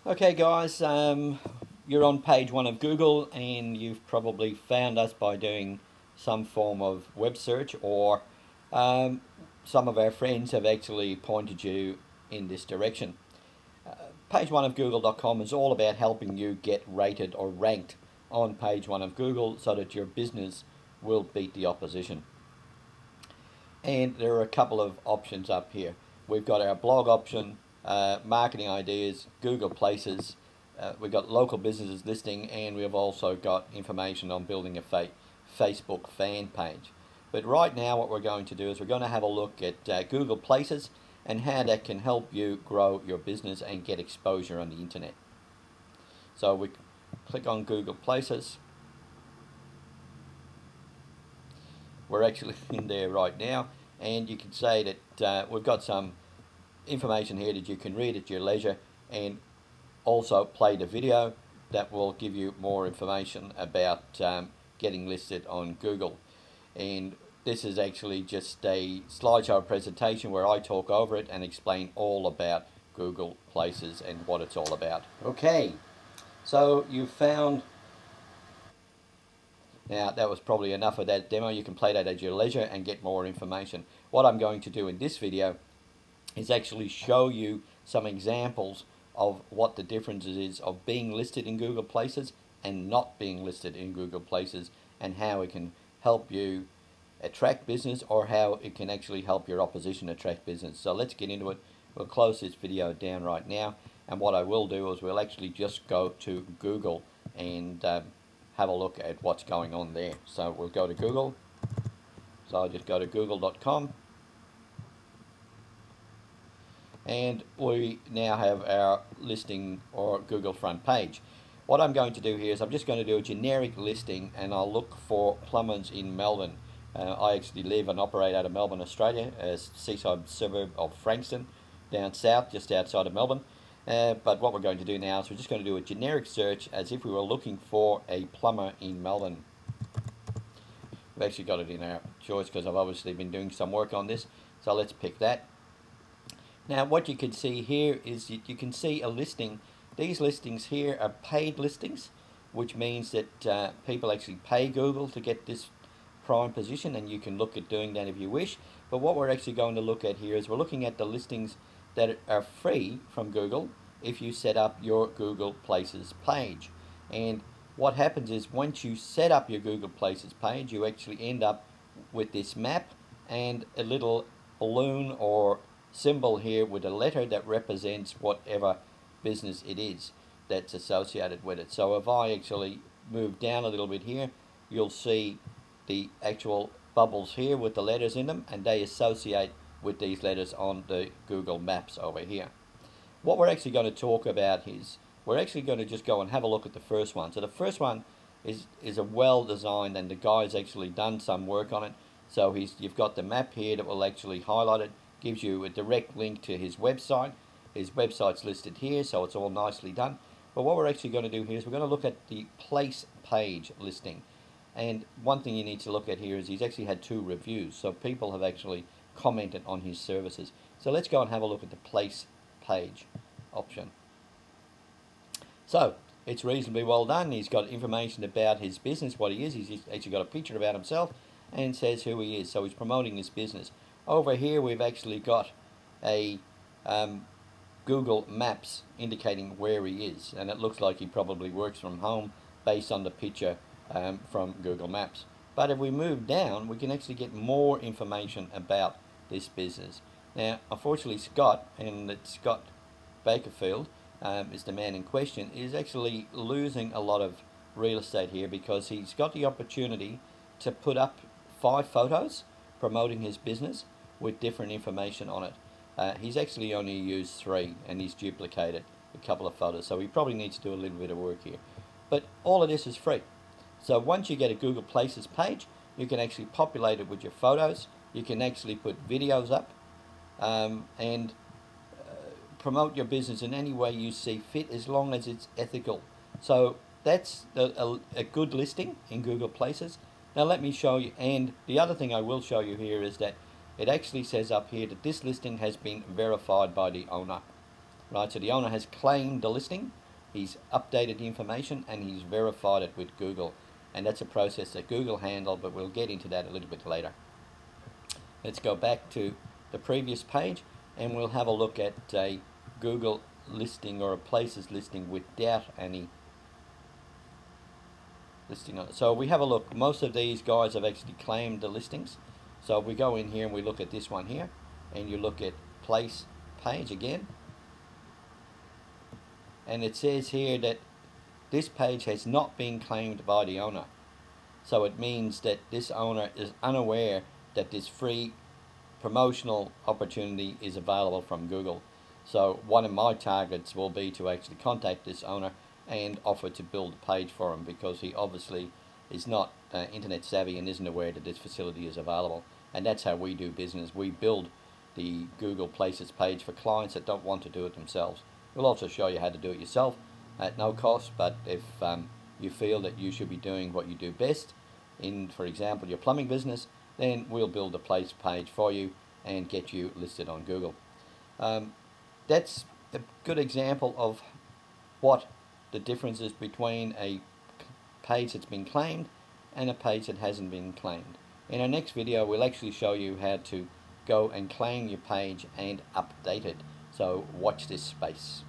Okay guys, you're on page 1 of Google and you've probably found us by doing some form of web search, or some of our friends have actually pointed you in this direction. Page 1 of Google.com is all about helping you get rated or ranked on page 1 of Google so that your business will beat the opposition. And there are a couple of options up here. We've got our blog option, marketing ideas, Google Places, we've got local businesses listing, and we've also got information on building a Facebook fan page. But right now what we're going to do is we're going to have a look at Google Places and how that can help you grow your business and get exposure on the internet. So we click on Google Places. We're actually in there right now, and you can say that we've got some information here that you can read at your leisure, and also play the video that will give you more information about getting listed on Google. And this is actually just a slideshow presentation where I talk over it and explain all about Google Places and what it's all about. Okay, so you found. Now that was probably enough of that demo. You can play that at your leisure and get more information. What I'm going to do in this video is actually show you some examples of what the differences is of being listed in Google Places and not being listed in Google Places, and how it can help you attract business, or how it can actually help your opposition attract business. So let's get into it. We'll close this video down right now, and what I will do is we'll actually just go to Google and have a look at what's going on there. So we'll go to Google. So I'll just go to google.com, and we now have our listing or Google front page. What I'm going to do here is I'm just going to do a generic listing, and I'll look for plumbers in Melbourne. I actually live and operate out of Melbourne, Australia, a seaside suburb of Frankston, down south, just outside of Melbourne. But what we're going to do now is we're just going to do a generic search as if we were looking for a plumber in Melbourne. We've actually got it in our choice because I've obviously been doing some work on this. So let's pick that. Now what you can see here is you can see a listing. These listings here are paid listings, which means that people actually pay Google to get this prime position, and you can look at doing that if you wish. But what we're actually going to look at here is we're looking at the listings that are free from Google if you set up your Google Places page. And what happens is once you set up your Google Places page, you actually end up with this map and a little balloon or symbol here with a letter that represents whatever business it is that's associated with it. So if I actually move down a little bit here, you'll see the actual bubbles here with the letters in them, and they associate with these letters on the Google Maps over here. What we're actually going to talk about is we're actually going to just go and have a look at the first one. So the first one is a well designed, and the guy's actually done some work on it. So you've got the map here that will actually highlight it, gives you a direct link to his website. His website's listed here, so it's all nicely done. But what we're actually going to do here is we're going to look at the place page listing. And one thing you need to look at here is he's actually had 2 reviews, so people have actually commented on his services. So let's go and have a look at the place page option. So it's reasonably well done. He's got information about his business, what he is. He's actually got a picture about himself and says who he is. So he's promoting his business. Over here we've actually got a Google Maps indicating where he is, and it looks like he probably works from home based on the picture from Google Maps. But if we move down, we can actually get more information about this business. Now unfortunately Scott, and it's Scott Bakerfield is the man in question, is actually losing a lot of real estate here because he's got the opportunity to put up 5 photos promoting his business with different information on it. He's actually only used 3, and he's duplicated a couple of photos, so he probably needs to do a little bit of work here. But all of this is free. So once you get a Google Places page, you can actually populate it with your photos. You can actually put videos up and promote your business in any way you see fit, as long as it's ethical. So that's a good listing in Google Places. Now let me show you, and the other thing I will show you here is that it actually says up here that this listing has been verified by the owner. right? So the owner has claimed the listing, he's updated the information, and he's verified it with Google. And that's a process that Google handle, but we'll get into that a little bit later. Let's go back to the previous page and we'll have a look at a Google listing or a places listing without any listing on it. So we have a look. Most of these guys have actually claimed the listings. So if we go in here and we look at this one here, and you look at place page again, and it says here that this page has not been claimed by the owner. So it means that this owner is unaware that this free promotional opportunity is available from Google. So one of my targets will be to actually contact this owner and offer to build a page for him, because he obviously is not internet savvy and isn't aware that this facility is available. And that's how we do business. We build the Google Places page for clients that don't want to do it themselves. We'll also show you how to do it yourself at no cost, but if you feel that you should be doing what you do best in, for example, your plumbing business, then we'll build a place page for you and get you listed on Google. That's a good example of what the difference is between a page that's been claimed and a page that hasn't been claimed. In our next video, we'll actually show you how to go and claim your page and update it. So watch this space.